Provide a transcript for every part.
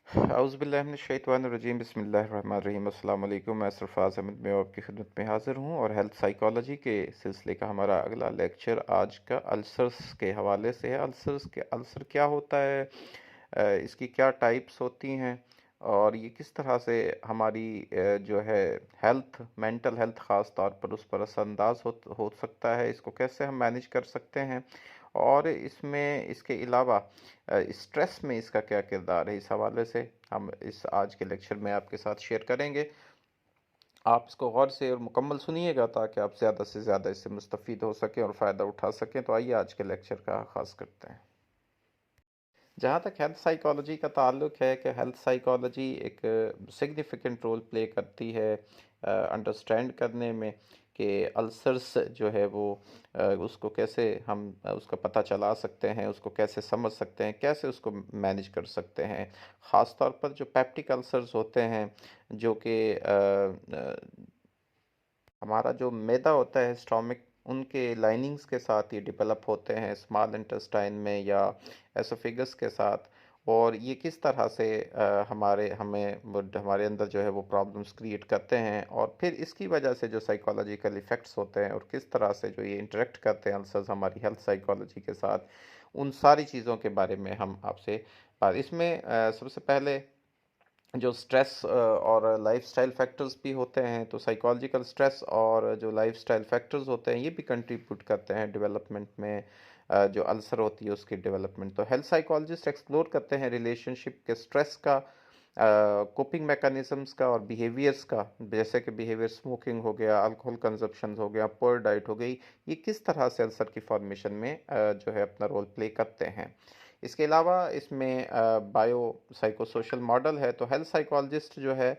औज़ुबिल्लाहिमिनश्शैतानिर्रजीम बिस्मिल्लाहिर्रहमानिर्रहीम अस्सलाम वालेकुम। मैं सरफ़राज़ अहमद मैं आपकी खिदमत में हाज़िर हूँ और हेल्थ साइकोलॉजी के सिलसिले का हमारा अगला लेक्चर आज का अल्सर्स के हवाले से है। अल्सर क्या होता है, इसकी क्या टाइप्स होती हैं और ये किस तरह से हमारी जो है मेंटल हेल्थ ख़ास तौर पर उस पर असरअंदाज हो सकता है, इसको कैसे हम मैनेज कर सकते हैं और इसमें इसके अलावा स्ट्रेस में इसका क्या किरदार है, इस हवाले से हम इस आज के लेक्चर में आपके साथ शेयर करेंगे। आप इसको गौर से और मुकम्मल सुनिएगा ताकि आप ज़्यादा से ज़्यादा इससे मुस्तफ़ीद हो सकें और फ़ायदा उठा सकें। तो आइए आज के लेक्चर का आगाज़ करते हैं। जहाँ तक हेल्थ साइकोलॉजी का ताल्लुक है कि हेल्थ साइकोलॉजी एक सिग्निफिकेंट रोल प्ले करती है अंडरस्टैंड करने में कि अल्सर्स जो है वो उसको कैसे हम उसका पता चला सकते हैं, उसको कैसे समझ सकते हैं, कैसे उसको मैनेज कर सकते हैं। ख़ास तौर पर जो पेप्टिक अल्सर्स होते हैं, जो कि हमारा जो मैदा होता है स्टोमिक, उनके लाइनिंग्स के साथ ये डेवलप होते हैं स्मॉल इंटेस्टाइन में या एसोफेगस के साथ। और ये किस तरह से हमारे अंदर जो है वो प्रॉब्लम्स क्रिएट करते हैं और फिर इसकी वजह से जो साइकोलॉजिकल इफ़ेक्ट्स होते हैं और किस तरह से जो ये इंटरेक्ट करते हैं अल्सर्स हमारी हेल्थ साइकोलॉजी के साथ, उन सारी चीज़ों के बारे में हम आपसे इसमें सबसे पहले जो स्ट्रेस और लाइफस्टाइल फैक्टर्स भी होते हैं, तो साइकोलॉजिकल स्ट्रेस और जो लाइफस्टाइल फैक्टर्स होते हैं ये भी कंट्रीब्यूट करते हैं डेवलपमेंट में, जो अल्सर होती है उसकी डेवलपमेंट। तो हेल्थ साइकोलॉजिस्ट एक्सप्लोर करते हैं रिलेशनशिप के स्ट्रेस का, कोपिंग मैकेनिज्म्स का और बिहेवियर्स का, जैसे कि बिहेवियर स्मोकिंग हो गया, अल्कोहल कंजप्शन हो गया, पुअर डाइट हो गई, ये किस तरह से अल्सर की फॉर्मेशन में जो है अपना रोल प्ले करते हैं। इसके अलावा इसमें बायो साइकोसोशल मॉडल है, तो हेल्थ साइकोलॉजिस्ट जो है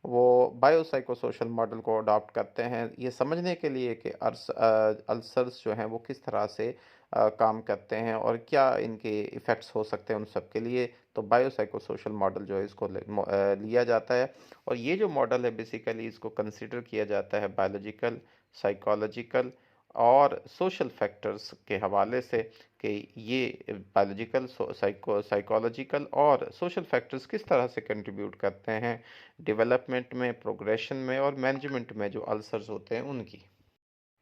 वो बायो साइकोसोशल मॉडल को अडॉप्ट करते हैं ये समझने के लिए कि अल्सर्स जो हैं वो किस तरह से काम करते हैं और क्या इनके इफ़ेक्ट्स हो सकते हैं उन सब के लिए। तो बायो साइकोसोशल मॉडल जो है इसको लिया जाता है और ये जो मॉडल है बेसिकली इसको कंसिडर किया जाता है बायोलॉजिकल, साइकोलॉजिकल और सोशल फैक्टर्स के हवाले से कि ये बायोलॉजिकल, साइकोलॉजिकल और सोशल फैक्टर्स किस तरह से कंट्रीब्यूट करते हैं डेवलपमेंट में, प्रोग्रेशन में और मैनेजमेंट में जो अल्सर्स होते हैं उनकी।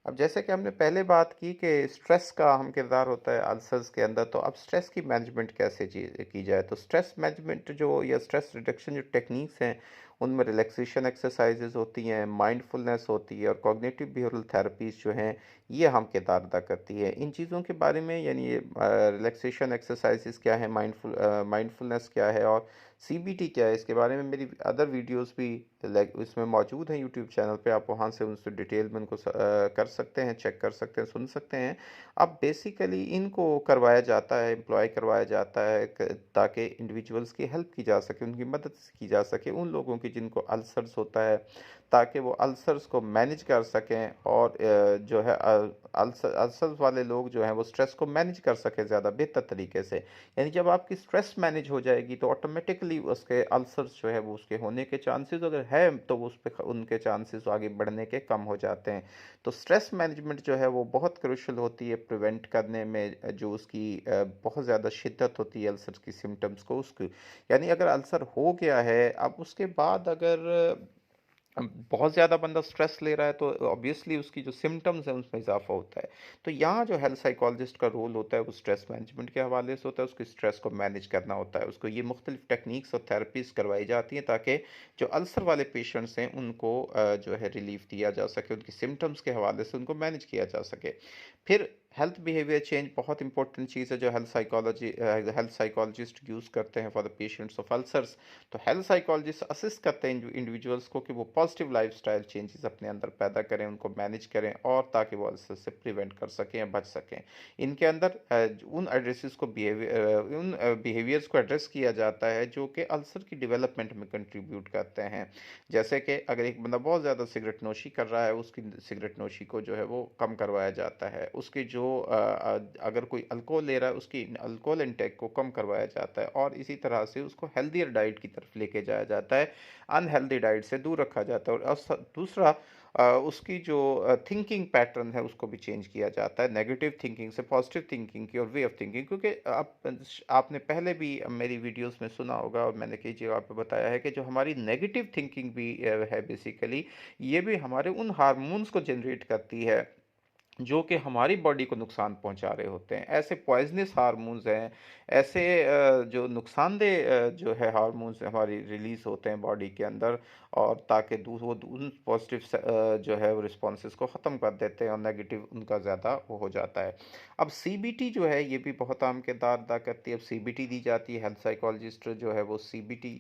अब जैसे कि हमने पहले बात की कि स्ट्रेस का अहम किरदार होता है अल्सर्स के अंदर, तो अब स्ट्रेस की मैनेजमेंट कैसे की जाए। तो स्ट्रेस मैनेजमेंट जो या स्ट्रेस रिडक्शन जो टेक्निक्स हैं उनमें रिलैक्सेशन एक्सरसाइजेज होती हैं, माइंडफुलनेस होती है और कॉग्निटिव बिहेवियरल थेरेपीज जो हैं ये अहम किरदार अदा करती है। इन चीज़ों के बारे में यानी ये रिलैक्सेशन एक्सरसाइजेज क्या है, माइंडफुलनेस क्या है और सीबीटी क्या है, इसके बारे में मेरी अदर वीडियोस भी लाइक इसमें मौजूद हैं यूट्यूब चैनल पे। आप वहाँ से उनसे डिटेल में उनको कर सकते हैं, चेक कर सकते हैं, सुन सकते हैं। अब बेसिकली इनको करवाया जाता है, एम्प्लॉय करवाया जाता है ताकि इंडिविजुअल्स की हेल्प की जा सके, उनकी मदद की जा सके, उन लोगों की जिनको अल्सर्स होता है, ताकि वो अल्सर्स को मैनेज कर सकें और जो है अल्सर्स वाले लोग जो हैं वो स्ट्रेस को मैनेज कर सकें ज़्यादा बेहतर तरीके से। यानी जब आपकी स्ट्रेस मैनेज हो जाएगी तो ऑटोमेटिकली उसके अल्सर्स जो है वो उसके होने के चांसेस अगर है तो वो उस पे उनके चांसेस आगे बढ़ने के कम हो जाते हैं। तो स्ट्रेस मैनेजमेंट जो है वो बहुत क्रूशियल होती है प्रिवेंट करने में, जो उसकी बहुत ज़्यादा शिद्दत होती है अल्सर की सिम्टम्स को उसकी। यानी अगर अल्सर हो गया है अब उसके बाद अगर बहुत ज़्यादा बंदा स्ट्रेस ले रहा है तो ऑब्वियसली उसकी जो सिम्टम्स हैं उसमें इजाफा होता है। तो यहाँ जो हेल्थ साइकोलॉजिस्ट का रोल होता है वो स्ट्रेस मैनेजमेंट के हवाले से होता है, उसको स्ट्रेस को मैनेज करना होता है, उसको ये मुख्तलिफ टेक्निक्स और थेरेपीज करवाई जाती हैं ताकि जो अल्सर वाले पेशेंट्स हैं उनको जो है रिलीफ दिया जा सके, उनकी सिम्टम्स के हवाले से उनको मैनेज किया जा सके। फिर हेल्थ बिहेवियर चेंज बहुत इंपॉर्टेंट चीज़ है जो हेल्थ साइकोलॉजिस्ट यूज़ करते हैं for the patients of ulcers. तो हेल्थ साइकोलॉजिस्ट असिस्ट करते हैं इंडिविजुअल्स को कि वो पॉजिटिव लाइफस्टाइल चेंजेस अपने अंदर पैदा करें, उनको मैनेज करें और ताकि वो अल्सर से प्रिवेंट कर सकें या बच सकें। इनके अंदर उन एड्रेसेस को उन बिहेवियर्स को एड्रेस किया जाता है जो कि अल्सर की डेवलपमेंट में कंट्रीब्यूट करते हैं। जैसे कि अगर एक बंदा बहुत ज़्यादा सिगरेट नोशी कर रहा है, उसकी सिगरेट नोशी को जो है वो कम करवाया जाता है। उसकी जो अगर कोई अल्कोहल ले रहा है उसकी अल्कोहल इंटेक को कम करवाया जाता है और इसी तरह से उसको हेल्दियर डाइट की तरफ लेके जाया जाता है, अनहेल्दी डाइट से दूर रखा जाता है। और दूसरा उसकी जो थिंकिंग पैटर्न है उसको भी चेंज किया जाता है, नेगेटिव थिंकिंग से पॉजिटिव थिंकिंग की और वे ऑफ थिंकिंग, क्योंकि आपने पहले भी मेरी वीडियोस में सुना होगा और मैंने कई जगह पे बताया है कि जो हमारी नेगेटिव थिंकिंग भी है बेसिकली, ये भी हमारे उन हार्मोन्स को जनरेट करती है जो कि हमारी बॉडी को नुकसान पहुंचा रहे होते हैं। ऐसे पॉइजनस हार्मोन्स हैं, ऐसे जो नुकसानदेह जो है हार्मोन्स हमारी रिलीज होते हैं बॉडी के अंदर, और ताकि वो उन पॉजिटिव जो है वो रिस्पॉन्सेज को ख़त्म कर देते हैं और नेगेटिव उनका ज़्यादा वो हो जाता है। अब सीबीटी जो है ये भी बहुत अहम किरदार अदा करती है। अब सीबीटी दी जाती है, हेल्थ साइकोलॉजिस्ट जो है वो सीबीटी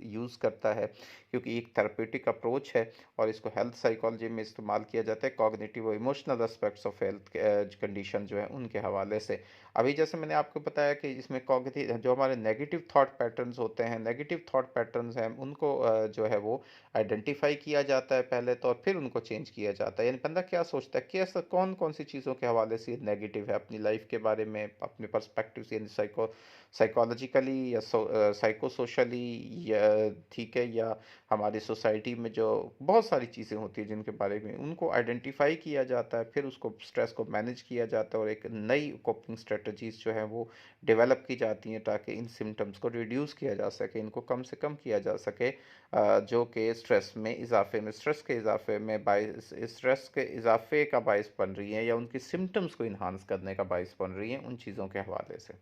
यूज़ करता है, क्योंकि एक थेरेपेटिक अप्रोच है और इसको हेल्थ साइकोलॉजी में इस्तेमाल किया जाता है कॉग्निटिव और emotional aspects of health condition जो है उनके हवाले से। अभी जैसे मैंने आपको बताया कि इसमें कॉग्निटिव जो हमारे नेगेटिव थॉट पैटर्न्स होते हैं, नेगेटिव थॉट पैटर्न्स हैं, उनको जो है वो आइडेंटिफाई किया जाता है पहले तो, और फिर उनको चेंज किया जाता है। यानी बंदा क्या सोचता है, कैसा कौन कौन सी चीज़ों के हवाले से नेगेटिव है अपनी लाइफ के बारे में, अपने पर्सपेक्टिव से, यानी साइकोलॉजिकली या साइको सोशली, या ठीक है, या हमारी सोसाइटी में जो बहुत सारी चीज़ें होती हैं जिनके बारे में उनको आइडेंटिफाई किया जाता है, फिर उसको स्ट्रेस को मैनेज किया जाता है और एक नई कोपिंग स्ट्रेटजीज जो हैं वो डेवलप की जाती हैं ताकि इन सिम्टम्स को रिड्यूस किया जा सके, इनको कम से कम किया जा सके, जो कि स्ट्रेस के इजाफे में बायस, स्ट्रेस के इजाफे का बायस बन रही हैं या उनकी सिम्टम्स को इन्हांस करने का बायस बन रही हैं उन चीज़ों के हवाले से।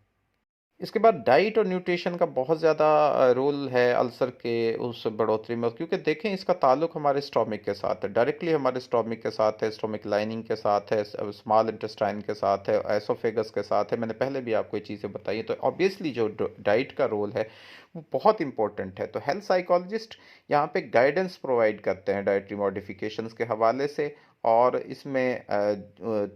इसके बाद डाइट और न्यूट्रिशन का बहुत ज़्यादा रोल है अल्सर के उस बढ़ोतरी में, क्योंकि देखें इसका ताल्लुक हमारे स्टोमिक के साथ है, डायरेक्टली हमारे स्टोमिक के साथ है, स्टोमिक लाइनिंग के साथ है, स्मॉल इंटेस्टाइन के साथ है, एसोफेगस के साथ है। मैंने पहले भी आपको ये चीज़ें बताई हैं, तो ऑब्वियसली जो डाइट का रोल है वो बहुत इंपॉर्टेंट है। तो हेल्थ साइकोलॉजिस्ट यहाँ पे गाइडेंस प्रोवाइड करते हैं डाइटरी मॉडिफिकेशंस के हवाले से, और इसमें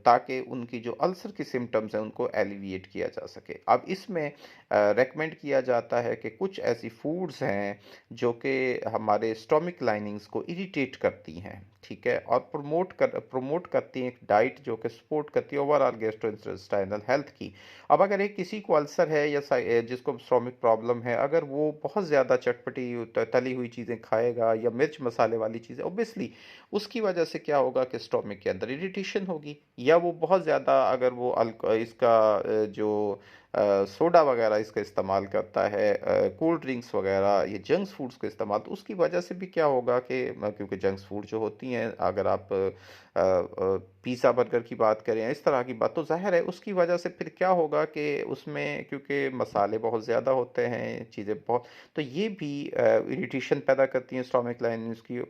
ताकि उनकी जो अल्सर की सिम्टम्स हैं उनको एलिविएट किया जा सके। अब इसमें रेकमेंड किया जाता है कि कुछ ऐसी फूड्स हैं जो कि हमारे स्टोमिक लाइनिंग्स को इरिटेट करती हैं, ठीक है, और प्रमोट करती हैं एक डाइट जो कि सपोर्ट करती है ओवरऑल गैस्ट्रोइंटेस्टाइनल हेल्थ की। अब अगर एक किसी को अल्सर है या जिसको स्टोमिक प्रॉब्लम है, अगर वो बहुत ज़्यादा चटपटी तली हुई चीज़ें खाएगा या मिर्च मसाले वाली चीज़ें, ऑब्वियसली उसकी वजह से क्या होगा कि स्टोमिक के अंदर इरिटेशन होगी, या वो बहुत ज़्यादा अगर वो इसका जो सोडा वगैरह इसका इस्तेमाल करता है, कोल्ड ड्रिंक्स वगैरह, ये जंक्स फूड्स का इस्तेमाल, तो उसकी वजह से भी क्या होगा कि क्योंकि जंक्स फूड जो होती हैं, अगर आप पिज़्ज़ा बर्गर की बात करें इस तरह की बात, तो ज़ाहिर है उसकी वजह से फिर क्या होगा कि उसमें क्योंकि मसाले बहुत ज़्यादा होते हैं, चीज़ें बहुत, तो ये भी इरिटेशन पैदा करती हैं स्टोमिक लाइनिंग्स की।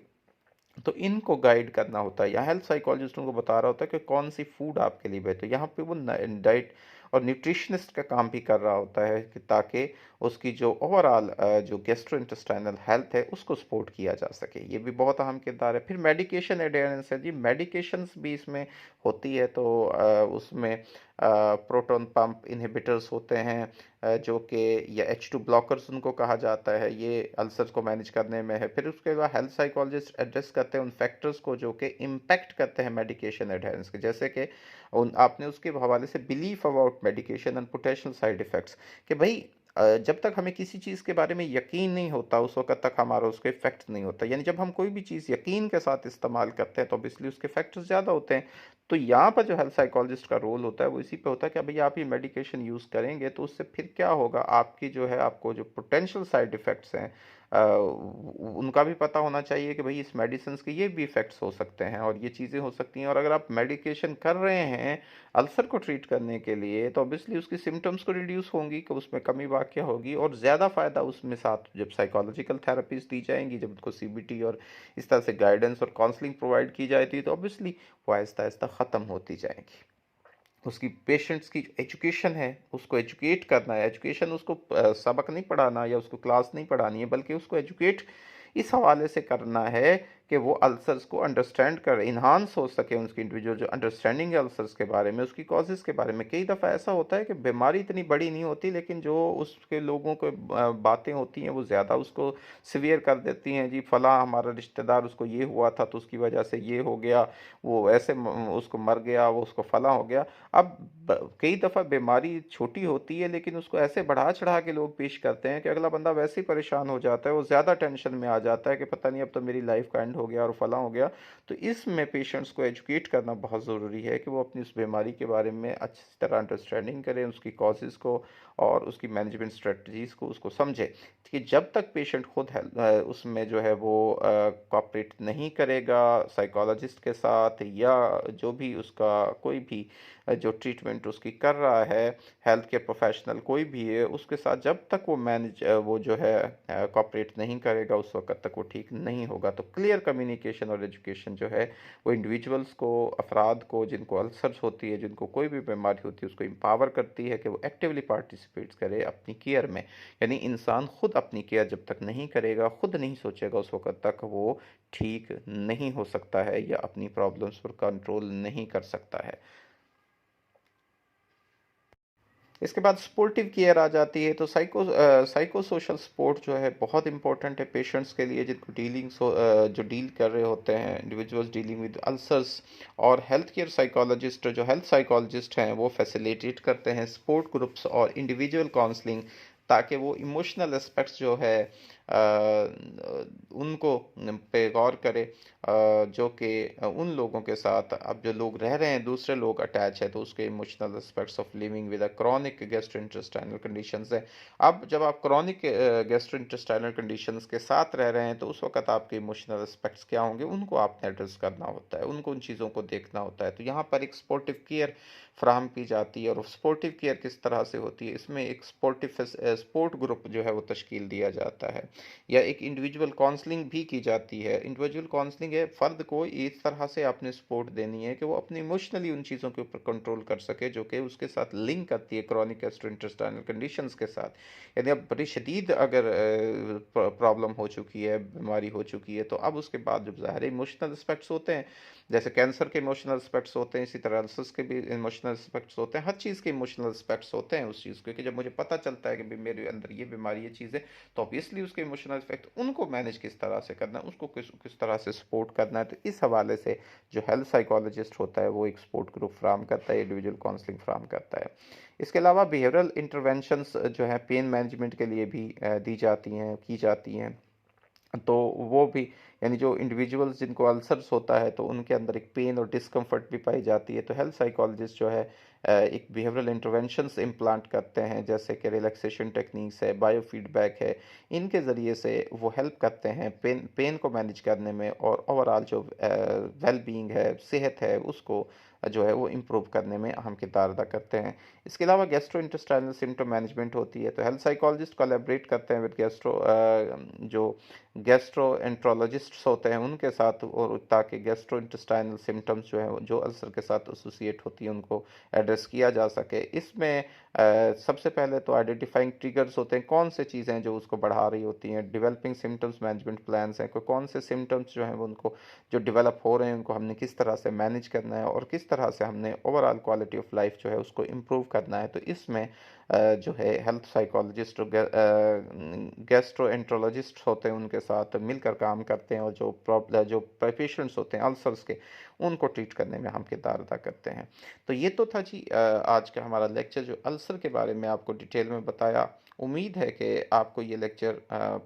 तो इनको गाइड करना होता है या हेल्थ साइकोलॉजिस्ट उनको बता रहा होता है कि कौन सी फूड आपके लिए बेहतर है। यहाँ पे वो डाइट और न्यूट्रिशनिस्ट का काम भी कर रहा होता है कि ताकि उसकी जो ओवरऑल जो गैस्ट्रोइंटेस्टाइनल हेल्थ है उसको सपोर्ट किया जा सके, ये भी बहुत अहम किरदार है। फिर मेडिकेशन एडेरेंस है जी, मेडिकेशंस भी इसमें होती है, तो उसमें प्रोटॉन पंप इनहिबिटर्स होते हैं, जो कि या H2 ब्लॉकर्स उनको कहा जाता है, ये अल्सर्स को मैनेज करने में है। फिर उसके बाद हेल्थ साइकोलॉजिस्ट एड्रेस करते हैं उन फैक्टर्स को जो कि इम्पैक्ट करते हैं मेडिकेशन एडहेरेंस के, जैसे कि उन आपने उसके हवाले से belief about medication and potential side effects, कि भाई जब तक हमें किसी चीज़ के बारे में यकीन नहीं होता उस वक़्त तक हमारा उसके इफ़ेक्ट्स नहीं होता। यानी जब हम कोई भी चीज़ यकीन के साथ इस्तेमाल करते हैं तो ऑब्वियसली उसके इफ़ेक्ट्स ज़्यादा होते हैं। तो यहाँ पर जो हेल्थ साइकोलॉजिस्ट का रोल होता है वो इसी पे होता है कि भई आप ये मेडिकेशन यूज़ करेंगे तो उससे फिर क्या होगा, आपकी जो है आपको जो पोटेंशियल साइड इफ़ेक्ट्स हैं उनका भी पता होना चाहिए कि भई इस मेडिसिन्स के ये भी इफ़ेक्ट्स हो सकते हैं और ये चीज़ें हो सकती हैं। और अगर आप मेडिकेशन कर रहे हैं अल्सर को ट्रीट करने के लिए तो ऑब्वियसली उसकी सिम्पटम्स को रिड्यूस होंगी, कि उसमें कमी वाक़या होगी, और ज़्यादा फ़ायदा उसमें साथ जब साइकोलॉजिकल थेरेपीज़ दी जाएँगी, जब उनको सीबीटी और इस तरह से गाइडेंस और काउंसलिंग प्रोवाइड की जाती है, तो ऑब्वियसली वो आहिस्ता-आहिस्ता ख़त्म होती जाएँगी। उसकी पेशेंट्स की एजुकेशन है, उसको एजुकेट करना है, एजुकेशन उसको सबक नहीं पढ़ाना या उसको क्लास नहीं पढ़ानी है, बल्कि उसको एजुकेट इस हवाले से करना है कि वो अल्सर्स को अंडरस्टैंड कर इन्हांस हो सके, उसकी इंडिविजुअल जो अंडरस्टैंडिंग है अल्सर्स के बारे में, उसकी कॉजेज़ के बारे में। कई दफ़ा ऐसा होता है कि बीमारी इतनी बड़ी नहीं होती, लेकिन जो उसके लोगों को बातें होती हैं वो ज़्यादा उसको सीवियर कर देती हैं। जी फलाँ हमारा रिश्तेदार उसको ये हुआ था तो उसकी वजह से ये हो गया, वो ऐसे उसको मर गया, वो उसको फलाँ हो गया। अब कई दफ़ा बीमारी छोटी होती है लेकिन उसको ऐसे बढ़ा चढ़ा के लोग पेश करते हैं कि अगला बंदा वैसे ही परेशान हो जाता है, वो ज़्यादा टेंशन में आ जाता है कि पता नहीं अब तो मेरी लाइफ का एंड हो गया और फलां हो गया। तो इसमें पेशेंट्स को एजुकेट करना बहुत ज़रूरी है कि वो अपनी उस बीमारी के बारे में अच्छी तरह अंडरस्टैंडिंग करें, उसकी कॉजेज़ को और उसकी मैनेजमेंट स्ट्रेटजीज़ को उसको समझे। कि जब तक पेशेंट खुद उसमें जो है वो कोऑपरेट नहीं करेगा साइकोलॉजिस्ट के साथ या जो भी उसका कोई भी जो ट्रीटमेंट उसकी कर रहा है, हेल्थ केयर प्रोफेशनल कोई भी है, उसके साथ जब तक वो जो है कोऑपरेट नहीं करेगा, उस वक़्त तक वो ठीक नहीं होगा। तो क्लियर कम्युनिकेशन और एजुकेशन जो है वो इंडिविजुअल्स को, अफराद को जिनको अल्सर्स होती है, जिनको कोई भी बीमारी होती है, उसको एम्पावर करती है कि वो एक्टिवली पार्टिसिपेट करे अपनी केयर में। यानी इंसान खुद अपनी केयर जब तक नहीं करेगा, खुद नहीं सोचेगा, उस वक़्त तक वो ठीक नहीं हो सकता है या अपनी प्रॉब्लम्स पर कंट्रोल नहीं कर सकता है। इसके बाद सपोर्टिव केयर आ जाती है। तो साइको सोशल सपोर्ट जो है बहुत इंपॉर्टेंट है पेशेंट्स के लिए, जिनको जो डील कर रहे होते हैं, इंडिविजुअल्स डीलिंग विद अल्सर्स। और हेल्थ केयर साइकोलॉजिस्ट जो हेल्थ साइकोलॉजिस्ट हैं वो फैसिलिटेट करते हैं सपोर्ट ग्रुप्स और इंडिविजुअल काउंसलिंग, ताकि वो इमोशनल एस्पेक्ट्स जो है उनको पे गौर करे, जो कि उन लोगों के साथ अब जो लोग रह रहे हैं, दूसरे लोग अटैच है, तो उसके emotional aspects of living with a chronic gastrointestinal conditions है। अब जब आप क्रॉनिक गैस्ट्रोइंटेस्टाइनल कंडीशंस के साथ रह रहे हैं, तो उस वक्त आपके इमोशनल एस्पेक्ट्स क्या होंगे, उनको आपने एड्रेस करना होता है, उनको उन चीज़ों को देखना होता है। तो यहाँ पर एक सपोर्टिव केयर फ्राहम की जाती है। और सपोर्टिव केयर किस तरह से होती है, इसमें एक सपोर्ट ग्रुप जो है वो तश्कील दिया जाता है, या एक इंडिविजुअल काउंसलिंग भी की जाती है। इंडिविजुअल काउंसलिंग है, फ़र्द को इस तरह से आपने सपोर्ट देनी है कि वो अपनी इमोशनली उन चीज़ों के ऊपर कंट्रोल कर सके जो कि उसके साथ लिंक करती है क्रॉनिक गैस्ट्रोइंटेस्टाइनल कंडीशंस के साथ। यदि अब बड़ी शदीद अगर प्रॉब्लम हो चुकी है, बीमारी हो चुकी है, तो अब उसके बाद जब ज़ाहिर इमोशनल एस्पेक्ट्स होते हैं, जैसे कैंसर के इमोशनल एस्पेक्ट्स होते हैं, इसी तरह अल्सर्स के भी इमोशनल एस्पेक्ट्स होते हैं, हर चीज़ के इमोशनल एस्पेक्ट्स होते हैं उस चीज़ के, कि जब मुझे पता चलता है कि मेरे अंदर ये बीमारी, ये चीज़ है, तो ऑब्वियसली उसके इमोशनल इफेक्ट उनको मैनेज किस तरह से करना है, उसको किस किस तरह से सपोर्ट करना है। तो इस हवाले से जो हेल्थ साइकोलॉजिस्ट होता है वो एक सपोर्ट ग्रुप फ्राहम करता है, इंडिविजुअल काउंसलिंग फ्राहम करता है। इसके अलावा बिहेवियरल इंटरवेंशंस जो है पेन मैनेजमेंट के लिए भी दी जाती हैं, की जाती हैं। तो वो भी, यानी जो इंडिविजुअल्स जिनको अल्सर्स होता है, तो उनके अंदर एक पेन और डिस्कम्फर्ट भी पाई जाती है, तो हेल्थ साइकोलॉजिस्ट जो है एक बिहेवियरल इंटरवेंशंस इम्प्लांट करते हैं, जैसे कि रिलैक्सेशन टेक्निक्स है, बायो फीडबैक है। इनके ज़रिए से वो हेल्प करते हैं पेन पेन को मैनेज करने में, और ओवरऑल जो वेल बीइंग है, सेहत है, उसको जो है वो इम्प्रूव करने में अहम किरदार अदा करते हैं। इसके अलावा गैस्ट्रो इंटेस्टाइनल सिम्टम मैनेजमेंट होती है, तो हेल्थ साइकोलॉजिस्ट कोलैबोरेट करते हैं विद जो गैस्ट्रोएंट्रोलॉजिस्ट्स होते हैं उनके साथ, और ताकि गैस्ट्रो इंटेस्टाइनल सिम्टम्स जो है जो अल्सर के साथ एसोसिएट होती है उनको एड्रेस किया जा सके। इसमें सबसे पहले तो आइडेंटिफाइंग ट्रिगर्स होते हैं, कौन से चीज़ें हैं जो उसको बढ़ा रही होती हैं, डेवलपिंग सिम्टम्स मैनेजमेंट प्लान्स हैं, कौन से सिम्टम्स जो हैं वो उनको जो डेवलप हो रहे हैं उनको हमने किस तरह से मैनेज करना है, और किस तरह से हमने ओवरऑल क्वालिटी ऑफ लाइफ जो है उसको इम्प्रूव करना है। तो इसमें जो है हेल्थ साइकोलॉजिस्ट और गैस्ट्रोएंट्रोलॉजिस्ट होते हैं उनके साथ मिलकर काम करते हैं, और जो पेशेंट्स होते हैं अल्सर्स के, उनको ट्रीट करने में हम किरदार अदा करते हैं। तो ये तो था जी आज का हमारा लेक्चर, जो अल्सर के बारे में आपको डिटेल में बताया। उम्मीद है कि आपको ये लेक्चर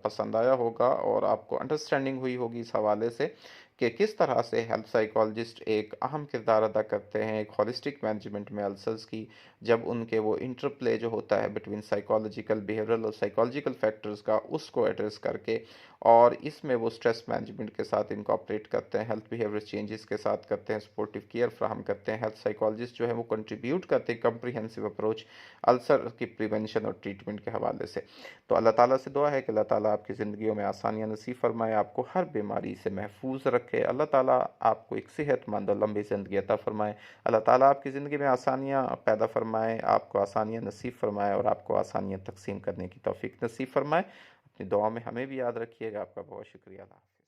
पसंद आया होगा और आपको अंडरस्टैंडिंग हुई होगी इस हवाले से कि किस तरह से हेल्थ साइकोलॉजिस्ट एक अहम किरदार अदा करते हैं एक होलिस्टिक मैनेजमेंट में अल्सर्स की, जब उनके वो इंटरप्ले जो होता है बिटवीन साइकोलॉजिकल, बिहेवियरल और साइकोलॉजिकल फैक्टर्स का, उसको एड्रेस करके, और इसमें वो स्ट्रेस मैनेजमेंट के साथ इनकॉपरेट करते हैं, हेल्थ बिहेवियर चेंजेस के साथ करते हैं, सपोर्टिव केयर फ्राहम करते हैं। हेल्थ साइकोलॉजिस्ट जो है वो कंट्रीब्यूट करते हैं कम्प्रीहेंसिव अप्रोच अल्सर की प्रिवेंशन और ट्रीटमेंट के हवाले से। तो अल्लाह ताला से दुआ है कि अल्लाह ताला आपकी ज़िंदगियों में आसानियाँ नसीब फरमाए, आपको हर बीमारी से महफूज रखे, अल्लाह ताला आपको एक सेहतमंद और लंबी ज़िंदगी अता फरमाए, अल्लाह ताला आपकी ज़िंदगी में आसानियाँ पैदा फरमाए, आपको आसानियाँ नसीब फरमाए, और आपको आसानियाँ तकसीम करने की तौफीक नसीब फरमाए। अपनी दुआ में हमें भी याद रखिएगा। आपका बहुत शुक्रिया। अल्लाह हाफ़िज़।